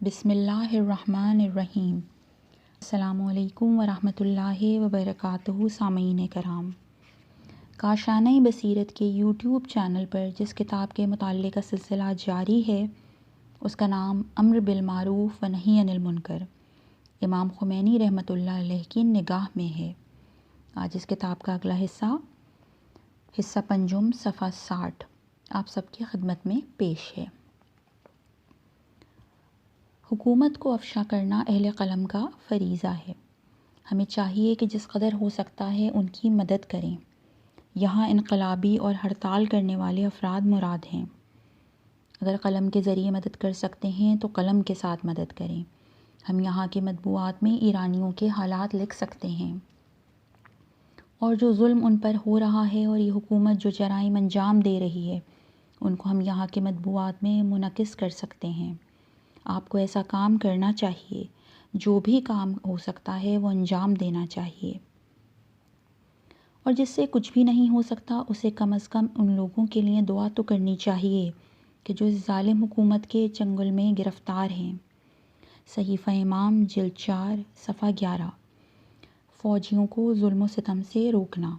بسم اللہ الرحمن الرحیم۔ السلام علیکم ورحمۃ اللہ وبرکاتہ۔ سامعین کرام، کاشانہ بصیرت کے یوٹیوب چینل پر جس کتاب کے مطالعے کا سلسلہ جاری ہے اس کا نام امر بالمعروف و نہی عن المنکر امام خمینی رحمۃ اللہ علیہ کی نگاہ میں ہے۔ آج اس کتاب کا اگلا حصہ پنجم صفحہ 60 آپ سب کی خدمت میں پیش ہے۔ حکومت کو افشا کرنا اہل قلم کا فریضہ ہے۔ ہمیں چاہیے کہ جس قدر ہو سکتا ہے ان کی مدد کریں۔ یہاں انقلابی اور ہڑتال کرنے والے افراد مراد ہیں۔ اگر قلم کے ذریعے مدد کر سکتے ہیں تو قلم کے ساتھ مدد کریں۔ ہم یہاں کے مطبوعات میں ایرانیوں کے حالات لکھ سکتے ہیں، اور جو ظلم ان پر ہو رہا ہے اور یہ حکومت جو جرائم انجام دے رہی ہے ان کو ہم یہاں کے مطبوعات میں منعکس کر سکتے ہیں۔ آپ کو ایسا کام کرنا چاہیے، جو بھی کام ہو سکتا ہے وہ انجام دینا چاہیے، اور جس سے کچھ بھی نہیں ہو سکتا اسے کم از کم ان لوگوں کے لیے دعا تو کرنی چاہیے کہ جو اس ظالم حکومت کے چنگل میں گرفتار ہیں۔ صحیفہ امام جلد 4 صفحہ 11۔ فوجیوں کو ظلم و ستم سے روکنا۔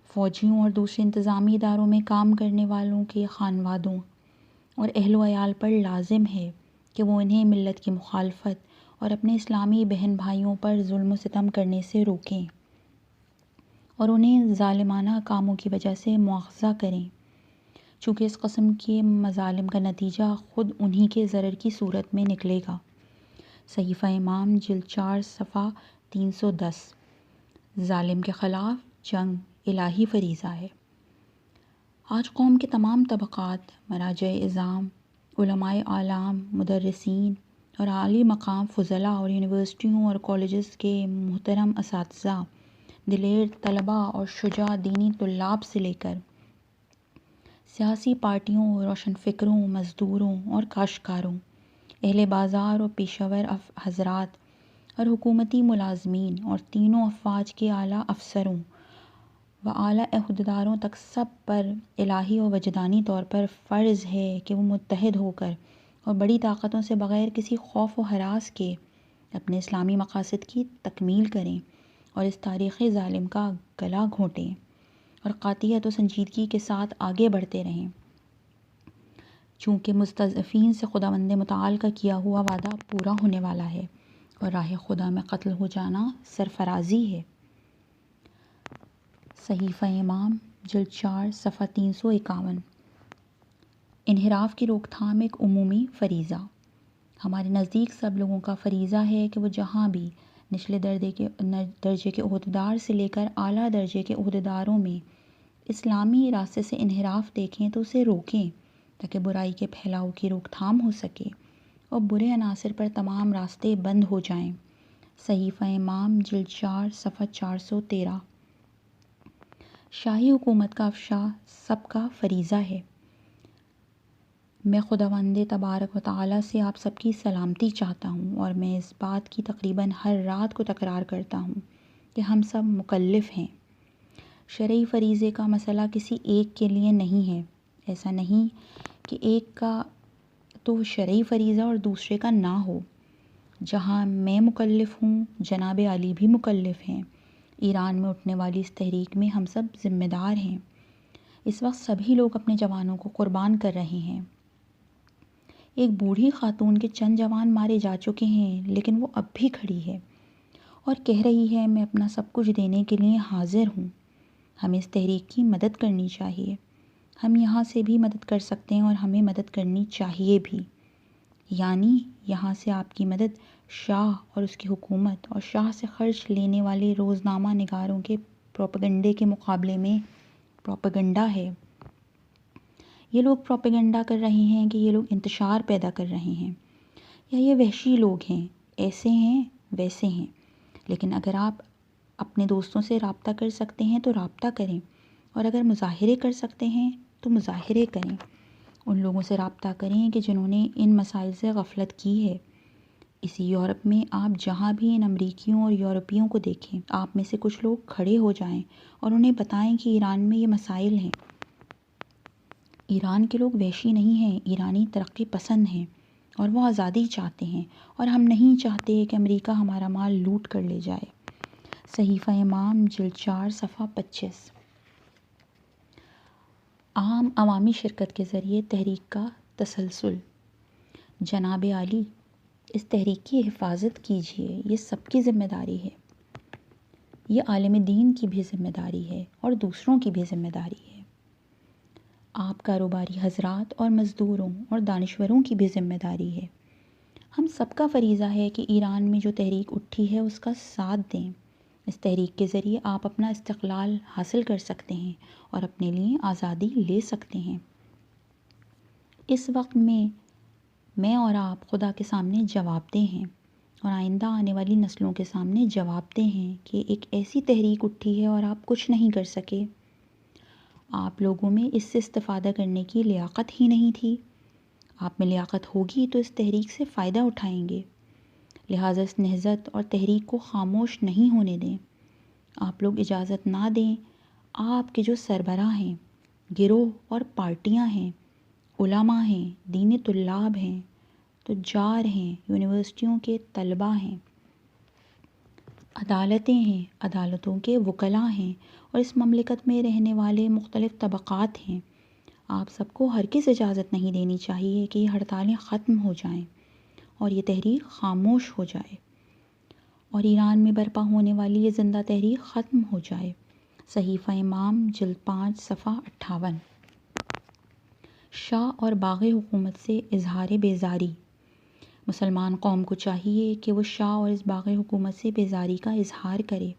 فوجیوں اور دوسرے انتظامی اداروں میں کام کرنے والوں کے خانوادوں اور اہل و عیال پر لازم ہے کہ وہ انہیں ملت کی مخالفت اور اپنے اسلامی بہن بھائیوں پر ظلم و ستم کرنے سے روکیں اور انہیں ظالمانہ کاموں کی وجہ سے مواخذہ کریں، چونکہ اس قسم کے مظالم کا نتیجہ خود انہی کے ضرر کی صورت میں نکلے گا۔ صحیفہ امام جلد 4 صفحہ 310۔ ظالم کے خلاف جنگ الہی فریضہ ہے۔ آج قوم کے تمام طبقات، مراجع اعظام، علماء اعلام، مدرسین اور عالی مقام فضلاء اور یونیورسٹیوں اور کالجز کے محترم اساتذہ، دلیر طلباء اور شجاع دینی طلاب سے لے کر سیاسی پارٹیوں، روشن فکروں، مزدوروں اور کاشتکاروں، اہل بازار اور پیشہ ور حضرات اور حکومتی ملازمین اور تینوں افواج کے اعلیٰ افسروں و اعلیٰ عہدیداروں تک سب پر الہی و وجدانی طور پر فرض ہے کہ وہ متحد ہو کر اور بڑی طاقتوں سے بغیر کسی خوف و ہراس کے اپنے اسلامی مقاصد کی تکمیل کریں اور اس تاریخی ظالم کا گلا گھونٹیں اور قاطعیت و سنجیدگی کے ساتھ آگے بڑھتے رہیں، چونکہ مستضعفین سے خداوند متعال کا کیا ہوا وعدہ پورا ہونے والا ہے اور راہ خدا میں قتل ہو جانا سرفرازی ہے۔ صحیفہ امام جلد 4 صفحہ 351۔ انحراف کی روک تھام ایک عمومی فریضہ۔ ہمارے نزدیک سب لوگوں کا فریضہ ہے کہ وہ جہاں بھی نچلے درجے کے عہدیدار سے لے کر اعلیٰ درجے کے عہدیداروں میں اسلامی راستے سے انحراف دیکھیں تو اسے روکیں، تاکہ برائی کے پھیلاؤ کی روک تھام ہو سکے اور برے عناصر پر تمام راستے بند ہو جائیں۔ صحیفہ امام جلد 4 صفحہ 413۔ شاہی حکومت کا افشا سب کا فریضہ ہے۔ میں خداوند تبارک و تعالیٰ سے آپ سب کی سلامتی چاہتا ہوں، اور میں اس بات کی تقریباً ہر رات کو تکرار کرتا ہوں کہ ہم سب مکلف ہیں۔ شرعی فریضے کا مسئلہ کسی ایک کے لیے نہیں ہے۔ ایسا نہیں کہ ایک کا تو شرعی فریضہ اور دوسرے کا نہ ہو۔ جہاں میں مکلف ہوں، جناب علی بھی مکلف ہیں۔ ایران میں اٹھنے والی اس تحریک میں ہم سب ذمہ دار ہیں۔ اس وقت سبھی لوگ اپنے جوانوں کو قربان کر رہے ہیں۔ ایک بوڑھی خاتون کے چند جوان مارے جا چکے ہیں، لیکن وہ اب بھی کھڑی ہے اور کہہ رہی ہے میں اپنا سب کچھ دینے کے لیے حاضر ہوں۔ ہمیں اس تحریک کی مدد کرنی چاہیے۔ ہم یہاں سے بھی مدد کر سکتے ہیں اور ہمیں مدد کرنی چاہیے بھی، یعنی یہاں سے آپ کی مدد شاہ اور اس کی حکومت اور شاہ سے خرچ لینے والے روزنامہ نگاروں کے پروپیگنڈے کے مقابلے میں پروپیگنڈا ہے۔ یہ لوگ پروپیگنڈا کر رہے ہیں کہ یہ لوگ انتشار پیدا کر رہے ہیں، یا یہ وحشی لوگ ہیں، ایسے ہیں ویسے ہیں۔ لیکن اگر آپ اپنے دوستوں سے رابطہ کر سکتے ہیں تو رابطہ کریں، اور اگر مظاہرے کر سکتے ہیں تو مظاہرے کریں۔ ان لوگوں سے رابطہ کریں کہ جنہوں نے ان مسائل سے غفلت کی ہے۔ اسی یورپ میں آپ جہاں بھی ان امریکیوں اور یورپیوں کو دیکھیں، آپ میں سے کچھ لوگ کھڑے ہو جائیں اور انہیں بتائیں کہ ایران میں یہ مسائل ہیں۔ ایران کے لوگ وحشی نہیں ہیں، ایرانی ترقی پسند ہیں، اور وہ آزادی چاہتے ہیں، اور ہم نہیں چاہتے کہ امریکہ ہمارا مال لوٹ کر لے جائے۔ صحیفہ امام جلد 4 صفحہ 25۔ عام عوامی شرکت کے ذریعے تحریک کا تسلسل۔ جناب عالی، اس تحریک کی حفاظت کیجیے، یہ سب کی ذمہ داری ہے۔ یہ عالم دین کی بھی ذمہ داری ہے اور دوسروں کی بھی ذمہ داری ہے۔ آپ کاروباری حضرات اور مزدوروں اور دانشوروں کی بھی ذمہ داری ہے۔ ہم سب کا فریضہ ہے کہ ایران میں جو تحریک اٹھی ہے اس کا ساتھ دیں۔ اس تحریک کے ذریعے آپ اپنا استقلال حاصل کر سکتے ہیں اور اپنے لیے آزادی لے سکتے ہیں۔ اس وقت میں اور آپ خدا کے سامنے جواب دہ ہیں، اور آئندہ آنے والی نسلوں کے سامنے جواب دہ ہیں کہ ایک ایسی تحریک اٹھی ہے اور آپ کچھ نہیں کر سکے۔ آپ لوگوں میں اس سے استفادہ کرنے کی لیاقت ہی نہیں تھی۔ آپ میں لیاقت ہوگی تو اس تحریک سے فائدہ اٹھائیں گے، لہٰذا اس نہضت اور تحریک کو خاموش نہیں ہونے دیں۔ آپ لوگ اجازت نہ دیں آپ کے جو سربراہ ہیں، گروہ اور پارٹیاں ہیں، علماء ہیں، دینی طلاب ہیں، تجار ہیں، یونیورسٹیوں کے طلباء ہیں، عدالتیں ہیں، عدالتوں کے وکلاء ہیں، اور اس مملکت میں رہنے والے مختلف طبقات ہیں، آپ سب کو ہرگز اجازت نہیں دینی چاہیے کہ یہ ہڑتالیں ختم ہو جائیں اور یہ تحریک خاموش ہو جائے اور ایران میں برپا ہونے والی یہ زندہ تحریک ختم ہو جائے۔ صحیفہ امام جلد 5 صفحہ 58۔ شاہ اور باغ حکومت سے اظہار بیزاری۔ مسلمان قوم کو چاہیے کہ وہ شاہ اور اس باغ حکومت سے بیزاری کا اظہار کرے،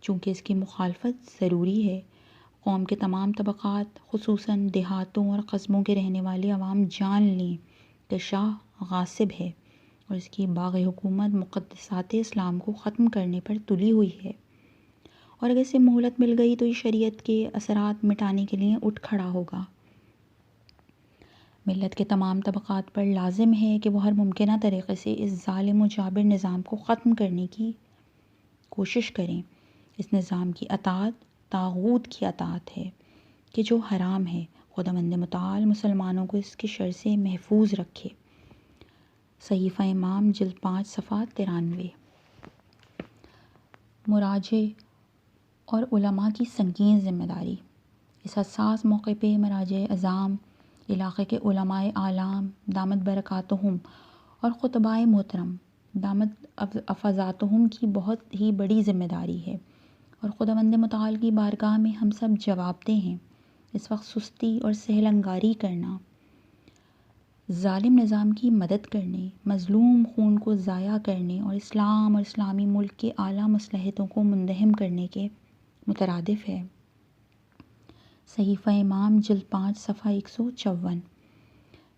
چونکہ اس کی مخالفت ضروری ہے۔ قوم کے تمام طبقات، خصوصاً دیہاتوں اور قصبوں کے رہنے والے عوام جان لیں کہ شاہ غاصب ہے اور اس کی باغ حکومت مقدسات اسلام کو ختم کرنے پر تلی ہوئی ہے، اور اگر اسے مہلت مل گئی تو یہ شریعت کے اثرات مٹانے کے لیے اٹھ کھڑا ہوگا۔ ملت کے تمام طبقات پر لازم ہے کہ وہ ہر ممکنہ طریقے سے اس ظالم و جابر نظام کو ختم کرنے کی کوشش کریں۔ اس نظام کی اطاعت طاغوت کی اطاعت ہے کہ جو حرام ہے۔ خداوند متعال مسلمانوں کو اس کے شر سے محفوظ رکھے۔ صحیفہ امام جلد 5 صفحہ 93۔ مراجع اور علماء کی سنگین ذمہ داری۔ اس حساس موقع پہ مراجع اعظام، علاقے کے علماء اعلام دامت برکاتہم اور خطباء محترم دامت افضاتہم کی بہت ہی بڑی ذمہ داری ہے، اور خداوند متعال کی بارگاہ میں ہم سب جواب دہ ہیں۔ اس وقت سستی اور سہل انگاری کرنا، ظالم نظام کی مدد کرنے، مظلوم خون کو ضائع کرنے اور اسلام اور اسلامی ملک کے اعلیٰ مصلحتوں کو مندہم کرنے کے مترادف ہے۔ صحیفہ امام جلد 5 صفحہ 154۔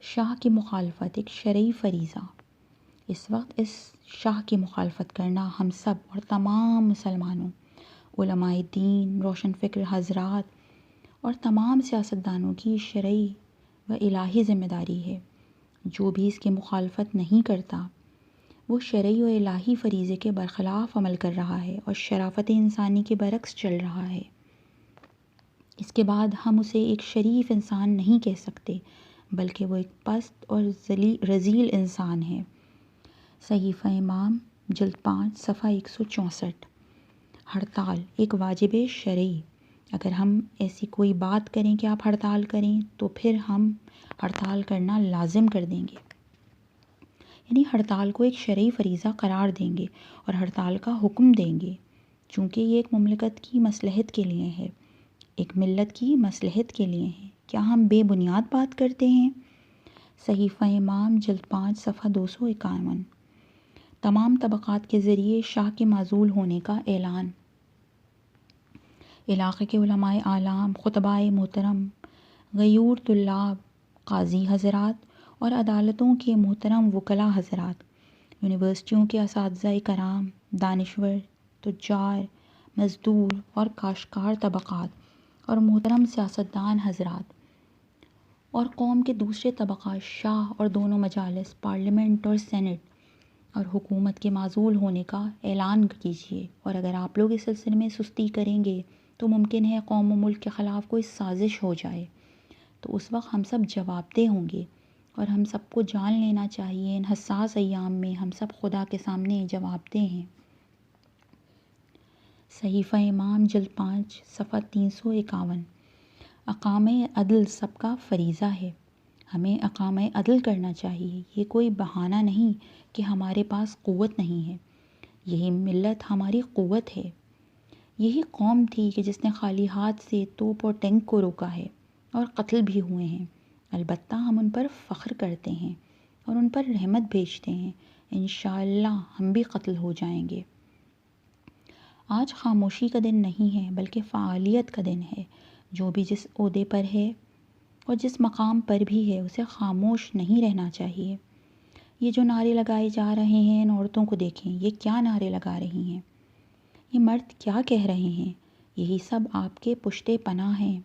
شاہ کی مخالفت ایک شرعی فریضہ۔ اس وقت اس شاہ کی مخالفت کرنا ہم سب اور تمام مسلمانوں، علماء دین، روشن فکر حضرات اور تمام سیاستدانوں کی شرعی و الہی ذمہ داری ہے۔ جو بھی اس کی مخالفت نہیں کرتا وہ شرعی و الہی فریضے کے برخلاف عمل کر رہا ہے اور شرافت انسانی کے برعکس چل رہا ہے۔ اس کے بعد ہم اسے ایک شریف انسان نہیں کہہ سکتے، بلکہ وہ ایک پست اور رذیل انسان ہے۔ صحیفہ امام جلد 5 صفحہ 164۔ ہڑتال ایک واجب شرعی۔ اگر ہم ایسی کوئی بات کریں کہ آپ ہڑتال کریں تو پھر ہم ہڑتال کرنا لازم کر دیں گے، یعنی ہڑتال کو ایک شرعی فریضہ قرار دیں گے اور ہڑتال کا حکم دیں گے، چونکہ یہ ایک مملکت کی مصلحت کے لیے ہے، ایک ملت کی مصلحت کے لیے ہے۔ کیا ہم بے بنیاد بات کرتے ہیں؟ صحیفہ امام جلد 5 صفحہ 251۔ تمام طبقات کے ذریعے شاہ کے معزول ہونے کا اعلان۔ علاقے کے علماء اعلام، خطباء محترم، غیور طلاب، قاضی حضرات اور عدالتوں کے محترم وکلاء حضرات، یونیورسٹیوں کے اساتذہ کرام، دانشور، تجار، مزدور اور کاشتکار طبقات اور محترم سیاستدان حضرات اور قوم کے دوسرے طبقات، شاہ اور دونوں مجالس پارلیمنٹ اور سینٹ اور حکومت کے معزول ہونے کا اعلان کیجیے، اور اگر آپ لوگ اس سلسلے میں سستی کریں گے تو ممکن ہے قوم و ملک کے خلاف کوئی سازش ہو جائے، تو اس وقت ہم سب جواب دہ ہوں گے اور ہم سب کو جان لینا چاہیے ان حساس ایام میں ہم سب خدا کے سامنے جواب دہ ہیں۔ صحیفہ امام جلد 5 صفحہ 351۔ اقامہ عدل سب کا فریضہ ہے۔ ہمیں اقامہ عدل کرنا چاہیے۔ یہ کوئی بہانہ نہیں کہ ہمارے پاس قوت نہیں ہے، یہی ملت ہماری قوت ہے۔ یہی قوم تھی کہ جس نے خالی ہاتھ سے توپ اور ٹینک کو روکا ہے، اور قتل بھی ہوئے ہیں۔ البتہ ہم ان پر فخر کرتے ہیں اور ان پر رحمت بھیجتے ہیں۔ انشاءاللہ ہم بھی قتل ہو جائیں گے۔ آج خاموشی کا دن نہیں ہے بلکہ فعالیت کا دن ہے۔ جو بھی جس عہدے پر ہے اور جس مقام پر بھی ہے اسے خاموش نہیں رہنا چاہیے۔ یہ جو نعرے لگائے جا رہے ہیں، ان عورتوں کو دیکھیں، یہ کیا نعرے لگا رہی ہیں، یہ مرد کیا کہہ رہے ہیں، یہی سب آپ کے پشتے پناہ ہیں۔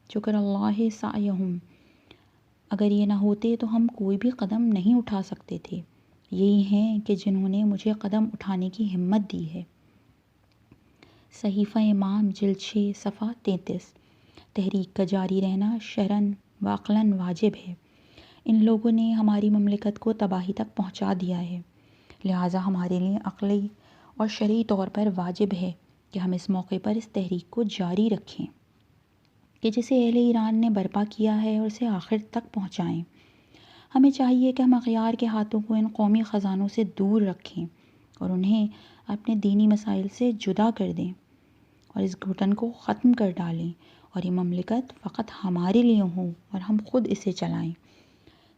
شکر اللہ سعیہم، اگر یہ نہ ہوتے تو ہم کوئی بھی قدم نہیں اٹھا سکتے تھے۔ یہی ہیں کہ جنہوں نے مجھے قدم اٹھانے کی ہمت دی ہے۔ صحیفہ امام جلد 6 صفحہ 33۔ تحریک کا جاری رہنا شرعاً و عقلاً واجب ہے۔ ان لوگوں نے ہماری مملکت کو تباہی تک پہنچا دیا ہے، لہٰذا ہمارے لیے عقلی اور شرعی طور پر واجب ہے کہ ہم اس موقع پر اس تحریک کو جاری رکھیں کہ جسے اہل ایران نے برپا کیا ہے، اور اسے آخر تک پہنچائیں۔ ہمیں چاہیے کہ ہم اغیار کے ہاتھوں کو ان قومی خزانوں سے دور رکھیں اور انہیں اپنے دینی مسائل سے جدا کر دیں، اور اس گھٹن کو ختم کر ڈالیں، اور یہ مملکت فقط ہمارے لیے ہو اور ہم خود اسے چلائیں۔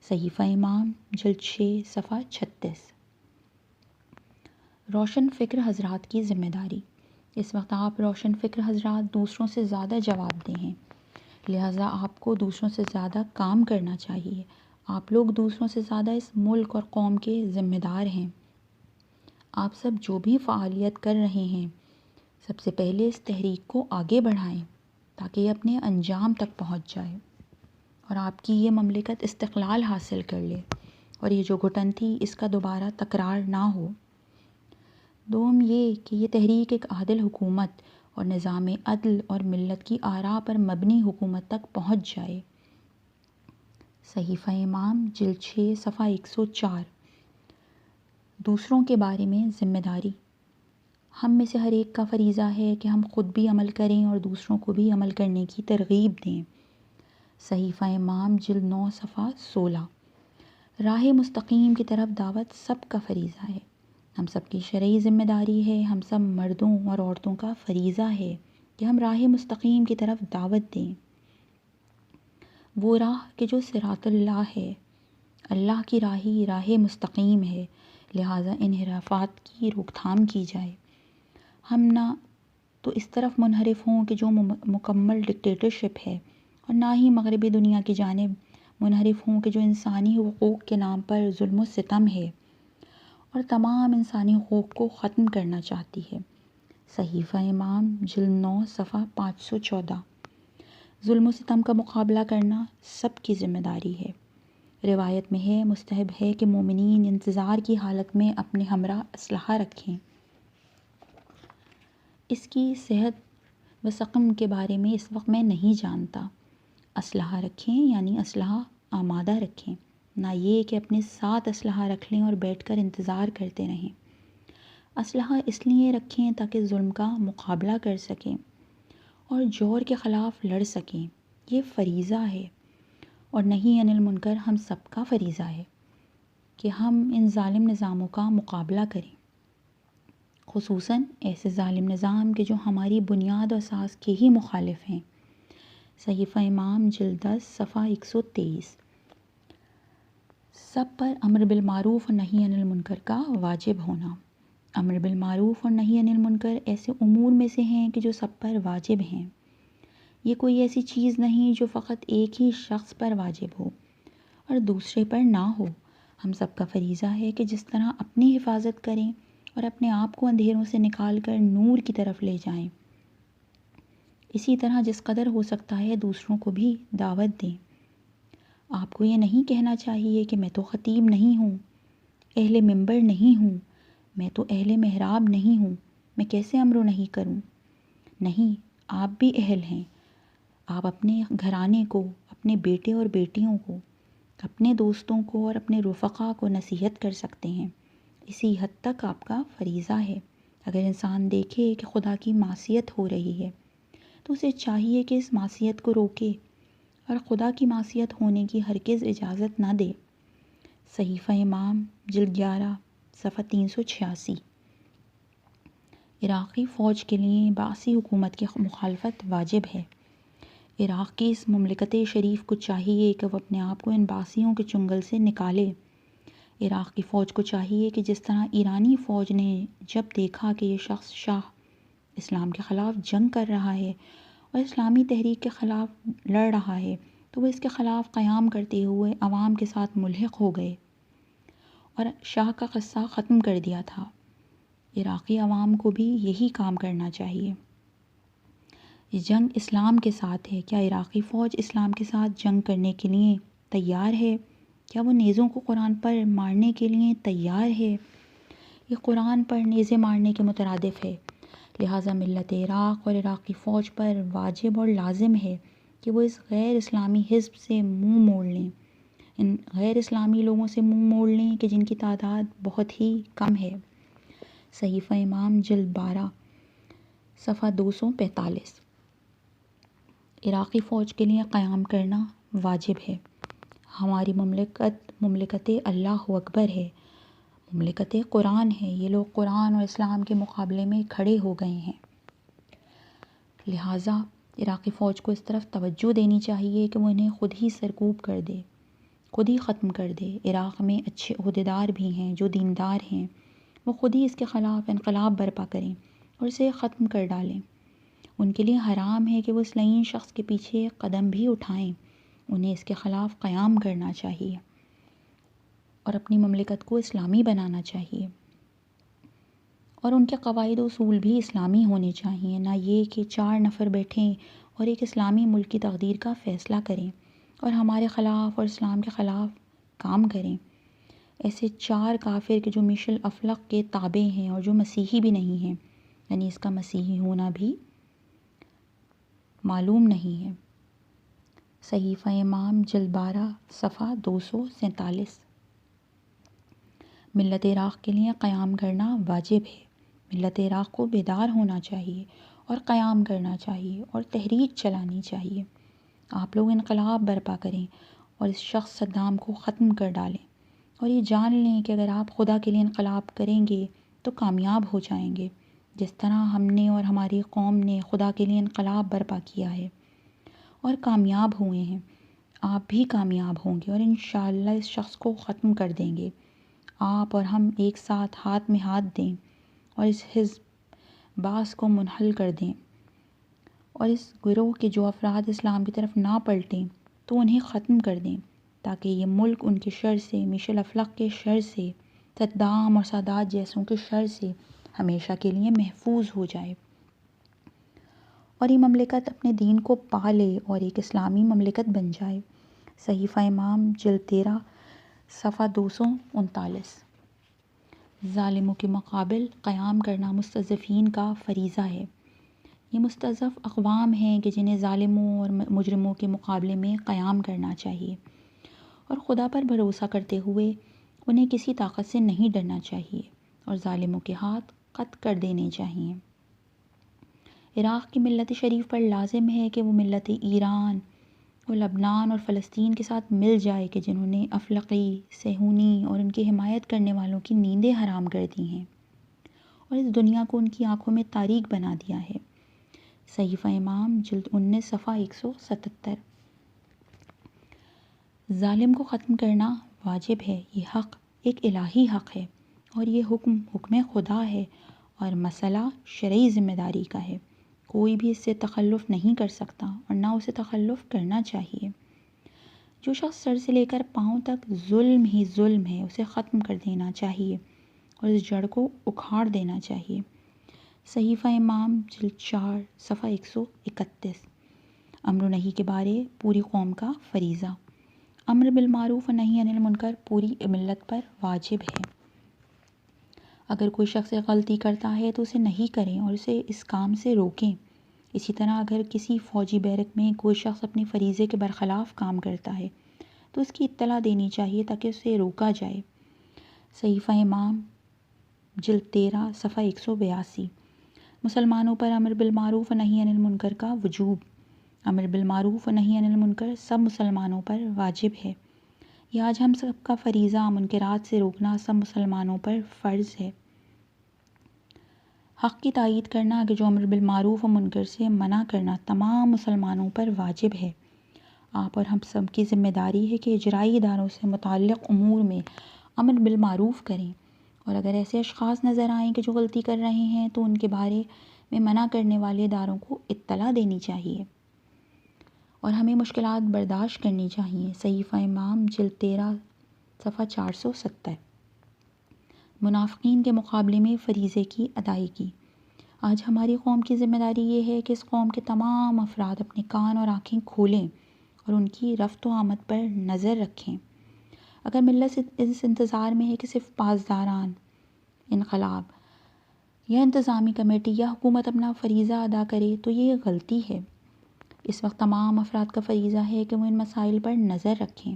صحیفہ امام جلد 6 صفحہ 36۔ روشن فکر حضرات کی ذمہ داری۔ اس وقت آپ روشن فکر حضرات دوسروں سے زیادہ جواب دہ ہیں، لہٰذا آپ کو دوسروں سے زیادہ کام کرنا چاہیے۔ آپ لوگ دوسروں سے زیادہ اس ملک اور قوم کے ذمہ دار ہیں۔ آپ سب جو بھی فعالیت کر رہے ہیں، سب سے پہلے اس تحریک کو آگے بڑھائیں تاکہ یہ اپنے انجام تک پہنچ جائے اور آپ کی یہ مملکت استقلال حاصل کر لے، اور یہ جو گھٹن تھی اس کا دوبارہ تکرار نہ ہو۔ دوم یہ کہ یہ تحریک ایک عادل حکومت اور نظام عدل اور ملت کی آراء پر مبنی حکومت تک پہنچ جائے۔ صحیفہ امام جلد 6 صفحہ 104۔ دوسروں کے بارے میں ذمہ داری۔ ہم میں سے ہر ایک کا فریضہ ہے کہ ہم خود بھی عمل کریں اور دوسروں کو بھی عمل کرنے کی ترغیب دیں۔ صحیفہ امام جلد 9 صفحہ 16۔ راہ مستقیم کی طرف دعوت سب کا فریضہ ہے۔ ہم سب کی شرعی ذمہ داری ہے، ہم سب مردوں اور عورتوں کا فریضہ ہے کہ ہم راہ مستقیم کی طرف دعوت دیں۔ وہ راہ کہ جو صراط اللہ ہے، اللہ کی راہی راہ مستقیم ہے، لہٰذا انحرافات کی روک تھام کی جائے۔ ہم نہ تو اس طرف منحرف ہوں کہ جو مکمل ڈکٹیٹرشپ ہے، اور نہ ہی مغربی دنیا کی جانب منحرف ہوں کہ جو انسانی حقوق کے نام پر ظلم و ستم ہے اور تمام انسانی حقوق کو ختم کرنا چاہتی ہے۔ صحیفہ امام جلد 9 صفحہ 514۔ ظلم و ستم کا مقابلہ کرنا سب کی ذمہ داری ہے۔ روایت میں ہے، مستحب ہے کہ مومنین انتظار کی حالت میں اپنے ہمراہ اسلحہ رکھیں۔ اس کی صحت و سقم کے بارے میں اس وقت میں نہیں جانتا۔ اسلحہ رکھیں یعنی اسلحہ آمادہ رکھیں، نہ یہ کہ اپنے ساتھ اسلحہ رکھ لیں اور بیٹھ کر انتظار کرتے رہیں۔ اسلحہ اس لیے رکھیں تاکہ ظلم کا مقابلہ کر سکیں اور جور کے خلاف لڑ سکیں۔ یہ فریضہ ہے، اور نہیں عن المنکر ہم سب کا فریضہ ہے کہ ہم ان ظالم نظاموں کا مقابلہ کریں، خصوصاً ایسے ظالم نظام کے جو ہماری بنیاد و اساس کے ہی مخالف ہیں۔ صحیفہ امام جلد 10 صفحہ 123۔ سب پر امر بالمعروف اور نہی عن المنکر کا واجب ہونا۔ امر بالمعروف اور نہی عن المنکر ایسے امور میں سے ہیں کہ جو سب پر واجب ہیں۔ یہ کوئی ایسی چیز نہیں جو فقط ایک ہی شخص پر واجب ہو اور دوسرے پر نہ ہو۔ ہم سب کا فریضہ ہے کہ جس طرح اپنی حفاظت کریں اور اپنے آپ کو اندھیروں سے نکال کر نور کی طرف لے جائیں، اسی طرح جس قدر ہو سکتا ہے دوسروں کو بھی دعوت دیں۔ آپ کو یہ نہیں کہنا چاہیے کہ میں تو خطیب نہیں ہوں، اہل منبر نہیں ہوں، میں تو اہل محراب نہیں ہوں، میں کیسے امر و نہی کروں۔ نہیں، آپ بھی اہل ہیں۔ آپ اپنے گھرانے کو، اپنے بیٹے اور بیٹیوں کو، اپنے دوستوں کو اور اپنے رفقا کو نصیحت کر سکتے ہیں، اسی حد تک آپ کا فریضہ ہے۔ اگر انسان دیکھے کہ خدا کی معصیت ہو رہی ہے تو اسے چاہیے کہ اس معصیت کو روکے اور خدا کی معصیت ہونے کی ہرگز اجازت نہ دے۔ صحیفہ امام جلد 11 صفحہ 386۔ عراقی فوج کے لیے بعثی حکومت کی مخالفت واجب ہے۔ عراق کی اس مملکت شریف کو چاہیے کہ وہ اپنے آپ کو ان باعثیوں کے چنگل سے نکالے۔ عراق کی فوج کو چاہیے کہ جس طرح ایرانی فوج نے جب دیکھا کہ یہ شخص شاہ اسلام کے خلاف جنگ کر رہا ہے اور اسلامی تحریک کے خلاف لڑ رہا ہے تو وہ اس کے خلاف قیام کرتے ہوئے عوام کے ساتھ ملحق ہو گئے اور شاہ کا قصہ ختم کر دیا تھا۔ عراقی عوام کو بھی یہی کام کرنا چاہیے۔ یہ جنگ اسلام کے ساتھ ہے۔ کیا عراقی فوج اسلام کے ساتھ جنگ کرنے کے لیے تیار ہے؟ کیا وہ نیزوں کو قرآن پر مارنے کے لیے تیار ہے؟ یہ قرآن پر نیزے مارنے کے مترادف ہے۔ لہٰذا ملت عراق اور عراقی فوج پر واجب اور لازم ہے کہ وہ اس غیر اسلامی حزب سے منہ موڑ لیں، ان غیر اسلامی لوگوں سے منہ موڑ لیں کہ جن کی تعداد بہت ہی کم ہے۔ صحیفہ امام جلد 12 صفحہ 245۔ عراقی فوج کے لیے قیام کرنا واجب ہے۔ ہماری مملکت اللہ اکبر ہے، مملکت قرآن ہے۔ یہ لوگ قرآن اور اسلام کے مقابلے میں کھڑے ہو گئے ہیں، لہٰذا عراقی فوج کو اس طرف توجہ دینی چاہیے کہ وہ انہیں خود ہی سرکوب کر دے، خود ہی ختم کر دے۔ عراق میں اچھے عہدیدار بھی ہیں جو دیندار ہیں، وہ خود ہی اس کے خلاف انقلاب برپا کریں اور اسے ختم کر ڈالیں۔ ان کے لیے حرام ہے کہ وہ اس لعین شخص کے پیچھے قدم بھی اٹھائیں۔ انہیں اس کے خلاف قیام کرنا چاہیے اور اپنی مملکت کو اسلامی بنانا چاہیے، اور ان کے قواعد و اصول بھی اسلامی ہونے چاہیے، نہ یہ کہ 4 نفر بیٹھیں اور ایک اسلامی ملک کی تقدیر کا فیصلہ کریں اور ہمارے خلاف اور اسلام کے خلاف کام کریں۔ ایسے 4 کافر کہ جو میشل افلق کے تابع ہیں اور جو مسیحی بھی نہیں ہیں، یعنی اس کا مسیحی ہونا بھی معلوم نہیں ہے۔ صحیفہ امام جلد 12 صفحہ 247۔ ملت عراق کے لیے قیام کرنا واجب ہے۔ ملت عراق کو بیدار ہونا چاہیے اور قیام کرنا چاہیے اور تحریک چلانی چاہیے۔ آپ لوگ انقلاب برپا کریں اور اس شخص صدام کو ختم کر ڈالیں، اور یہ جان لیں کہ اگر آپ خدا کے لیے انقلاب کریں گے تو کامیاب ہو جائیں گے، جس طرح ہم نے اور ہماری قوم نے خدا کے لیے انقلاب برپا کیا ہے اور کامیاب ہوئے ہیں۔ آپ بھی کامیاب ہوں گے اور انشاءاللہ اس شخص کو ختم کر دیں گے۔ آپ اور ہم ایک ساتھ ہاتھ میں ہاتھ دیں اور اس حزب باس کو منحل کر دیں، اور اس گروہ کے جو افراد اسلام کی طرف نہ پلٹیں تو انہیں ختم کر دیں، تاکہ یہ ملک ان کے شر سے، میشل افلق کے شر سے، صدام اور سادات جیسوں کے شر سے ہمیشہ کے لیے محفوظ ہو جائے، اور یہ مملکت اپنے دین کو پا لے اور ایک اسلامی مملکت بن جائے۔ صحیفہ امام جلد 13 صفحہ 239۔ ظالموں کے مقابل قیام کرنا مستضعفین کا فریضہ ہے۔ یہ مستضعف اقوام ہیں کہ جنہیں ظالموں اور مجرموں کے مقابلے میں قیام کرنا چاہیے، اور خدا پر بھروسہ کرتے ہوئے انہیں کسی طاقت سے نہیں ڈرنا چاہیے اور ظالموں کے ہاتھ قطع کر دینے چاہیے۔ عراق کی ملت شریف پر لازم ہے کہ وہ ملت ایران اور لبنان اور فلسطین کے ساتھ مل جائے کہ جنہوں نے افلقی، صہیونی اور ان کی حمایت کرنے والوں کی نیندیں حرام کر دی ہیں اور اس دنیا کو ان کی آنکھوں میں تاریک بنا دیا ہے۔ صحیفہ امام جلد 19 صفحہ 177۔ ظالم کو ختم کرنا واجب ہے۔ یہ حق ایک الہی حق ہے اور یہ حکم خدا ہے اور مسئلہ شرعی ذمہ داری کا ہے۔ کوئی بھی اس سے تخلف نہیں کر سکتا اور نہ اسے تخلف کرنا چاہیے۔ جو شخص سر سے لے کر پاؤں تک ظلم ہی ظلم ہے، اسے ختم کر دینا چاہیے اور اس جڑ کو اکھاڑ دینا چاہیے۔ صحیفہ امام جلد 4 صفحہ 131۔ امر و نہی کے بارے پوری قوم کا فریضہ۔ امر بالمعروف و نہی عن المنکر پوری ملت پر واجب ہے۔ اگر کوئی شخص غلطی کرتا ہے تو اسے نہیں کریں اور اسے اس کام سے روکیں۔ اسی طرح اگر کسی فوجی بیرک میں کوئی شخص اپنے فریضے کے برخلاف کام کرتا ہے تو اس کی اطلاع دینی چاہیے تاکہ اسے روکا جائے۔ صحیفہ امام جلد 13 صفحہ 182۔ مسلمانوں پر امر بالمعروف و نہی عن المنکر کا وجوب۔ امر بالمعروف و نہی عن المنکر سب مسلمانوں پر واجب ہے۔ یہ آج ہم سب کا فریضہ، منکرات سے روکنا سب مسلمانوں پر فرض ہے۔ حق کی تائید کرنا کہ جو امر بالمعروف و منکر سے منع کرنا تمام مسلمانوں پر واجب ہے۔ آپ اور ہم سب کی ذمہ داری ہے کہ اجرائی اداروں سے متعلق امور میں امر بالمعروف کریں، اور اگر ایسے اشخاص نظر آئیں کہ جو غلطی کر رہے ہیں تو ان کے بارے میں منع کرنے والے اداروں کو اطلاع دینی چاہیے، اور ہمیں مشکلات برداشت کرنی چاہیے۔ صحیفہ امام جلد 13 صفحہ 470۔ منافقین کے مقابلے میں فریضے کی ادائیگی۔ آج ہماری قوم کی ذمہ داری یہ ہے کہ اس قوم کے تمام افراد اپنے کان اور آنکھیں کھولیں اور ان کی رفت و آمد پر نظر رکھیں۔ اگر ملت اس انتظار میں ہے کہ صرف پاسداران انقلاب یا انتظامی کمیٹی یا حکومت اپنا فریضہ ادا کرے تو یہ غلطی ہے۔ اس وقت تمام افراد کا فریضہ ہے کہ وہ ان مسائل پر نظر رکھیں۔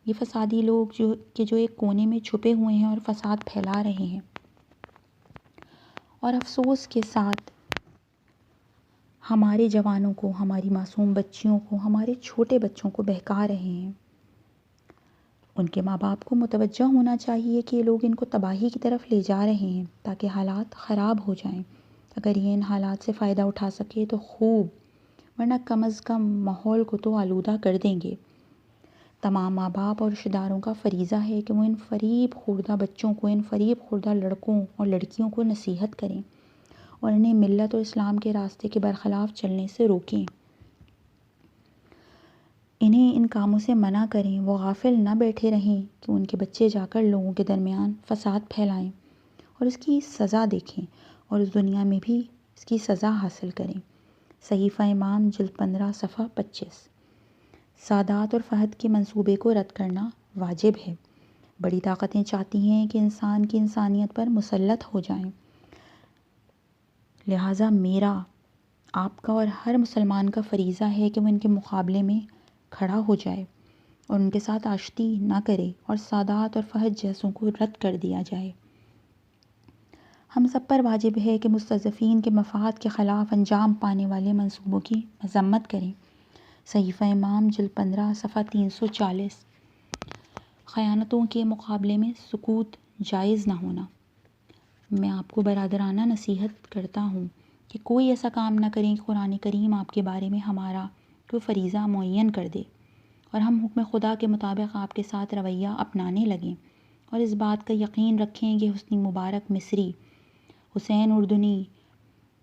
یہ فسادی لوگ جو ایک کونے میں چھپے ہوئے ہیں اور فساد پھیلا رہے ہیں، اور افسوس کے ساتھ ہمارے جوانوں کو، ہماری معصوم بچیوں کو، ہمارے چھوٹے بچوں کو بہکا رہے ہیں۔ ان کے ماں باپ کو متوجہ ہونا چاہیے کہ یہ لوگ ان کو تباہی کی طرف لے جا رہے ہیں تاکہ حالات خراب ہو جائیں۔ اگر یہ ان حالات سے فائدہ اٹھا سکے تو خوب، ورنہ کم از کم ماحول کو تو آلودہ کر دیں گے۔ تمام ماں باپ اور رشتہ داروں کا فریضہ ہے کہ وہ ان فریب خوردہ بچوں کو، ان فریب خوردہ لڑکوں اور لڑکیوں کو نصیحت کریں اور انہیں ملت اور اسلام کے راستے کے برخلاف چلنے سے روکیں، انہیں ان کاموں سے منع کریں۔ وہ غافل نہ بیٹھے رہیں کہ ان کے بچے جا کر لوگوں کے درمیان فساد پھیلائیں اور اس کی سزا دیکھیں، اور اس دنیا میں بھی اس کی سزا حاصل کریں۔ صحیفہ امام جلد 15 صفحہ 25۔ سادات اور فہد کے منصوبے کو رد کرنا واجب ہے۔ بڑی طاقتیں چاہتی ہیں کہ انسان کی انسانیت پر مسلط ہو جائیں، لہٰذا میرا، آپ کا اور ہر مسلمان کا فریضہ ہے کہ وہ ان کے مقابلے میں کھڑا ہو جائے اور ان کے ساتھ آشتی نہ کرے اور سادات اور فہد جیسوں کو رد کر دیا جائے۔ ہم سب پر واجب ہے کہ مستضعفین کے مفاد کے خلاف انجام پانے والے منصوبوں کی مذمت کریں۔ صحیفہ امام جلد 15 صفحہ 340۔ خیانتوں کے مقابلے میں سکوت جائز نہ ہونا۔ میں آپ کو برادرانہ نصیحت کرتا ہوں کہ کوئی ایسا کام نہ کریں کہ قرآن کریم آپ کے بارے میں ہمارا کوئی فریضہ معین کر دے اور ہم حکم خدا کے مطابق آپ کے ساتھ رویہ اپنانے لگیں، اور اس بات کا یقین رکھیں کہ حسنی مبارک مصری، حسین اردنی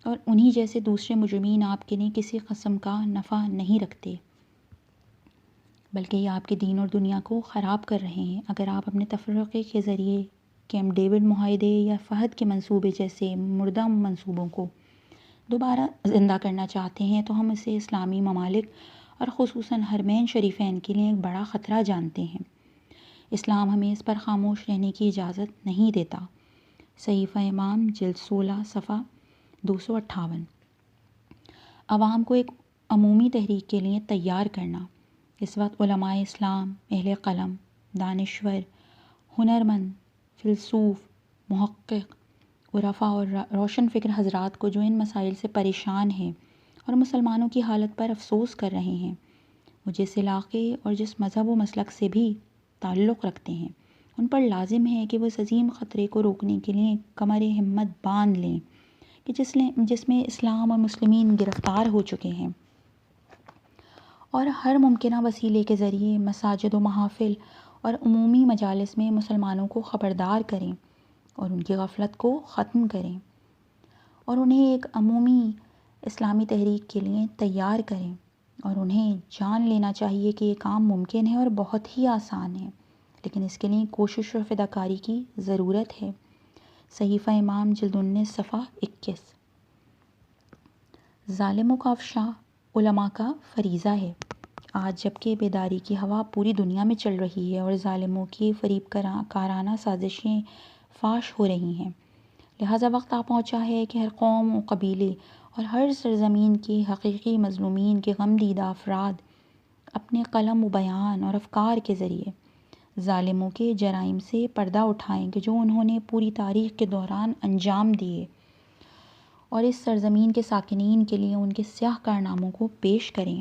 اور انہی جیسے دوسرے مجرمین آپ کے لیے کسی قسم کا نفع نہیں رکھتے، بلکہ یہ آپ کے دین اور دنیا کو خراب کر رہے ہیں۔ اگر آپ اپنے تفرقے کے ذریعے کیمپ ڈیوڈ معاہدے یا فہد کے منصوبے جیسے مردہ منصوبوں کو دوبارہ زندہ کرنا چاہتے ہیں تو ہم اسے اسلامی ممالک اور خصوصاً حرمین شریفین کے لیے ایک بڑا خطرہ جانتے ہیں۔ اسلام ہمیں اس پر خاموش رہنے کی اجازت نہیں دیتا۔ صحیفہ امام جلد 16 صفحہ 258۔ عوام کو ایک عمومی تحریک کے لیے تیار کرنا۔ اس وقت علماء اسلام، اہل قلم، دانشور، ہنرمند، فیلسوف، محقق، عرفاء اور روشن فکر حضرات کو جو ان مسائل سے پریشان ہیں اور مسلمانوں کی حالت پر افسوس کر رہے ہیں، وہ جس علاقے اور جس مذہب و مسلک سے بھی تعلق رکھتے ہیں، ان پر لازم ہے کہ وہ اس عظیم خطرے کو روکنے کے لیے کمر ہمت باندھ لیں کہ جس میں اسلام اور مسلمین گرفتار ہو چکے ہیں، اور ہر ممکنہ وسیلے کے ذریعے مساجد و محافل اور عمومی مجالس میں مسلمانوں کو خبردار کریں اور ان کی غفلت کو ختم کریں اور انہیں ایک عمومی اسلامی تحریک کے لیے تیار کریں، اور انہیں جان لینا چاہیے کہ یہ کام ممکن ہے اور بہت ہی آسان ہے، لیکن اس کے لیے کوشش اور فداکاری کی ضرورت ہے۔ صحیفہ امام جلد 19 صفحہ 21۔ ظالموں کا افشا علماء کا فریضہ ہے۔ آج جبکہ بیداری کی ہوا پوری دنیا میں چل رہی ہے اور ظالموں کی فریب کارانہ سازشیں فاش ہو رہی ہیں، لہٰذا وقت آ پہنچا ہے کہ ہر قوم و قبیلے اور ہر سرزمین کے حقیقی مظلومین کے غم دیدہ افراد اپنے قلم و بیان اور افکار کے ذریعے ظالموں کے جرائم سے پردہ اٹھائیں کہ جو انہوں نے پوری تاریخ کے دوران انجام دیے، اور اس سرزمین کے ساکنین کے لیے ان کے سیاہ کارناموں کو پیش کریں۔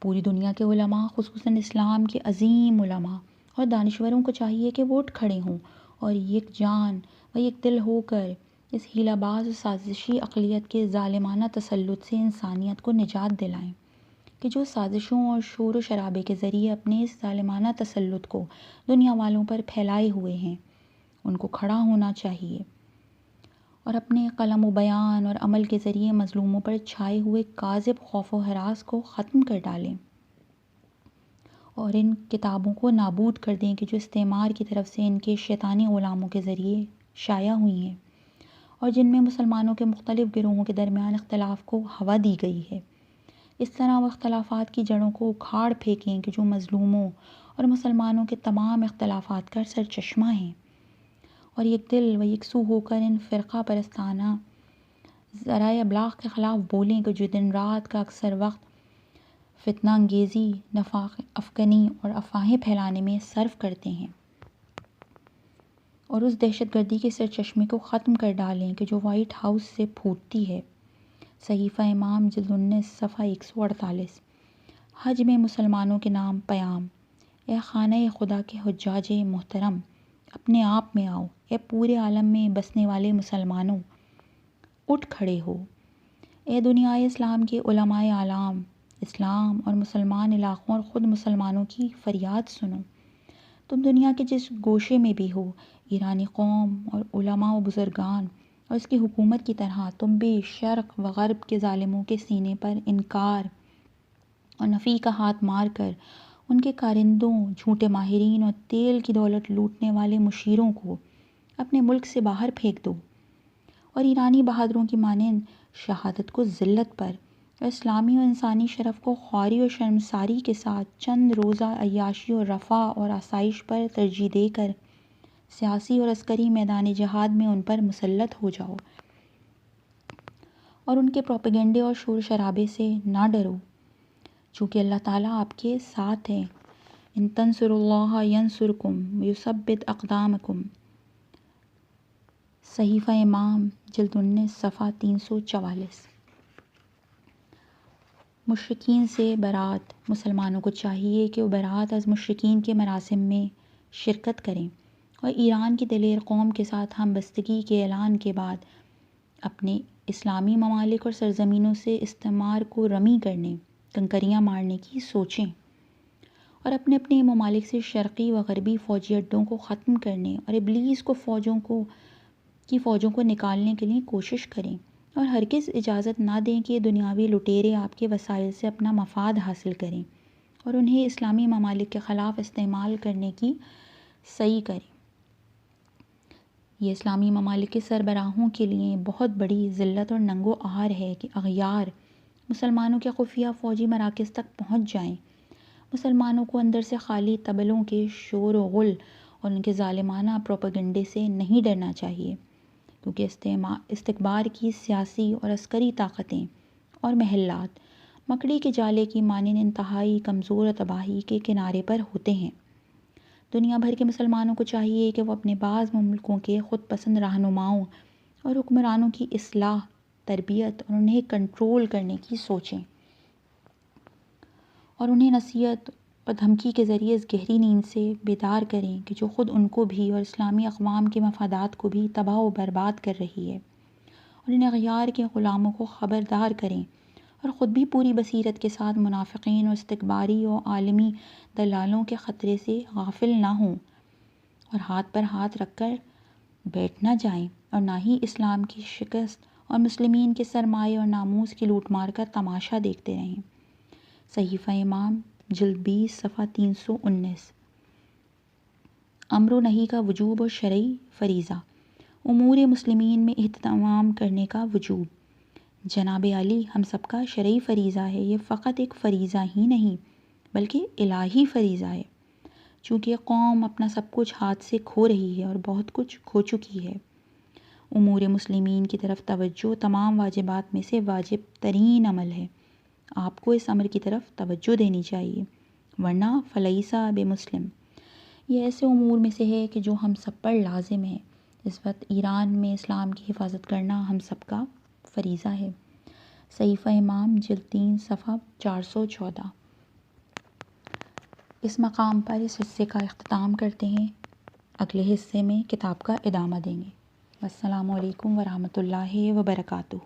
پوری دنیا کے علماء، خصوصاً اسلام کے عظیم علماء اور دانشوروں کو چاہیے کہ وہ اٹھ کھڑے ہوں اور یک جان و یک دل ہو کر اس ہیلہ باز و سازشی اقلیت کے ظالمانہ تسلط سے انسانیت کو نجات دلائیں کہ جو سازشوں اور شور و شرابے کے ذریعے اپنے اس ظالمانہ تسلط کو دنیا والوں پر پھیلائے ہوئے ہیں، ان کو کھڑا ہونا چاہیے اور اپنے قلم و بیان اور عمل کے ذریعے مظلوموں پر چھائے ہوئے کاذب خوف و ہراس کو ختم کر ڈالیں اور ان کتابوں کو نابود کر دیں کہ جو استعمار کی طرف سے ان کے شیطانی غلاموں کے ذریعے شائع ہوئی ہیں اور جن میں مسلمانوں کے مختلف گروہوں کے درمیان اختلاف کو ہوا دی گئی ہے۔ اس طرح وہ اختلافات کی جڑوں کو اکھاڑ پھینکیں کہ جو مظلوموں اور مسلمانوں کے تمام اختلافات کا سرچشمہ ہیں، اور یک دل و یکسو ہو کر ان فرقہ پرستانہ ذرائع ابلاغ کے خلاف بولیں کہ جو دن رات کا اکثر وقت فتنہ انگیزی، نفاق افکنی اور افواہیں پھیلانے میں صرف کرتے ہیں، اور اس دہشت گردی کے سرچشمے کو ختم کر ڈالیں کہ جو وائٹ ہاؤس سے پھوٹتی ہے۔ صحیفہ امام جلد 19 صفحہ 148۔ حج میں مسلمانوں کے نام پیام۔ اے خانہ خدا کے حجاج محترم، اپنے آپ میں آؤ۔ اے پورے عالم میں بسنے والے مسلمانوں، اٹھ کھڑے ہو۔ اے دنیائے اسلام کے علماء اعلام، اسلام اور مسلمان علاقوں اور خود مسلمانوں کی فریاد سنو۔ تم دنیا کے جس گوشے میں بھی ہو، ایرانی قوم اور علماء و بزرگان اور اس کی حکومت کی طرح تم بھی شرق و غرب کے ظالموں کے سینے پر انکار اور نفی کا ہاتھ مار کر ان کے کارندوں، جھوٹے ماہرین اور تیل کی دولت لوٹنے والے مشیروں کو اپنے ملک سے باہر پھینک دو، اور ایرانی بہادروں کی مانند شہادت کو ذلت پر اور اسلامی و انسانی شرف کو خواری و شرمساری کے ساتھ چند روزہ عیاشی و رفاه اور آسائش پر ترجیح دے کر سیاسی اور عسکری میدان جہاد میں ان پر مسلط ہو جاؤ، اور ان کے پروپیگنڈے اور شور شرابے سے نہ ڈرو، چونکہ اللہ تعالیٰ آپ کے ساتھ ہے۔ ان تنصروا اللہ ینصرکم ویثبت اقدامکم۔ صحیفہ امام جلد 19 صفحہ 344۔ مشرکین سے برات۔ مسلمانوں کو چاہیے کہ وہ برات از مشرکین کے مراسم میں شرکت کریں اور ایران کی دلیر قوم کے ساتھ ہم بستگی کے اعلان کے بعد اپنے اسلامی ممالک اور سرزمینوں سے استعمار کو رمی کرنے، کنکریاں مارنے کی سوچیں، اور اپنے اپنے ممالک سے شرقی و غربی فوجی اڈوں کو ختم کرنے اور ابلیس کو فوجوں کو نکالنے کے لیے کوشش کریں، اور ہرگز اجازت نہ دیں کہ یہ دنیاوی لٹیرے آپ کے وسائل سے اپنا مفاد حاصل کریں اور انہیں اسلامی ممالک کے خلاف استعمال کرنے کی سعی کریں۔ یہ اسلامی ممالک کے سربراہوں کے لیے بہت بڑی ذلت اور ننگ و عار ہے کہ اغیار مسلمانوں کے خفیہ فوجی مراکز تک پہنچ جائیں۔ مسلمانوں کو اندر سے خالی طبلوں کے شور و غل اور ان کے ظالمانہ پروپیگنڈے سے نہیں ڈرنا چاہیے، کیونکہ استکبار کی سیاسی اور عسکری طاقتیں اور محلات مکڑی کے جالے کی مانند انتہائی کمزور اور تباہی کے کنارے پر ہوتے ہیں۔ دنیا بھر کے مسلمانوں کو چاہیے کہ وہ اپنے بعض ملکوں کے خود پسند رہنماؤں اور حکمرانوں کی اصلاح، تربیت اور انہیں کنٹرول کرنے کی سوچیں، اور انہیں نصیحت اور دھمکی کے ذریعے اس گہری نیند سے بیدار کریں کہ جو خود ان کو بھی اور اسلامی اقوام کے مفادات کو بھی تباہ و برباد کر رہی ہے، اور ان اغیار کے غلاموں کو خبردار کریں اور خود بھی پوری بصیرت کے ساتھ منافقین اور استکباری و عالمی دلالوں کے خطرے سے غافل نہ ہوں اور ہاتھ پر ہاتھ رکھ کر بیٹھ نہ جائیں، اور نہ ہی اسلام کی شکست اور مسلمین کے سرمایہ اور ناموس کی لوٹ مار کا تماشا دیکھتے رہیں۔ صحیفہ امام جلد 20 صفحہ 319۔ امر و نہی کا وجوب اور شرعی فریضہ۔ امور مسلمین میں اہتمام کرنے کا وجوب۔ جناب علی، ہم سب کا شرعی فریضہ ہے۔ یہ فقط ایک فریضہ ہی نہیں بلکہ الہی فریضہ ہے، چونکہ قوم اپنا سب کچھ ہاتھ سے کھو رہی ہے اور بہت کچھ کھو چکی ہے۔ امور مسلمین کی طرف توجہ تمام واجبات میں سے واجب ترین عمل ہے، آپ کو اس امر کی طرف توجہ دینی چاہیے، ورنہ فلیسا بے مسلم۔ یہ ایسے امور میں سے ہے کہ جو ہم سب پر لازم ہے۔ اس وقت ایران میں اسلام کی حفاظت کرنا ہم سب کا فریضہ ہے۔ صحیفہ امام جلد 3 صفحہ 414۔ اس مقام پر اس حصے کا اختتام کرتے ہیں، اگلے حصے میں کتاب کا ادامہ دیں گے۔ السلام علیکم ورحمۃ اللہ وبرکاتہ۔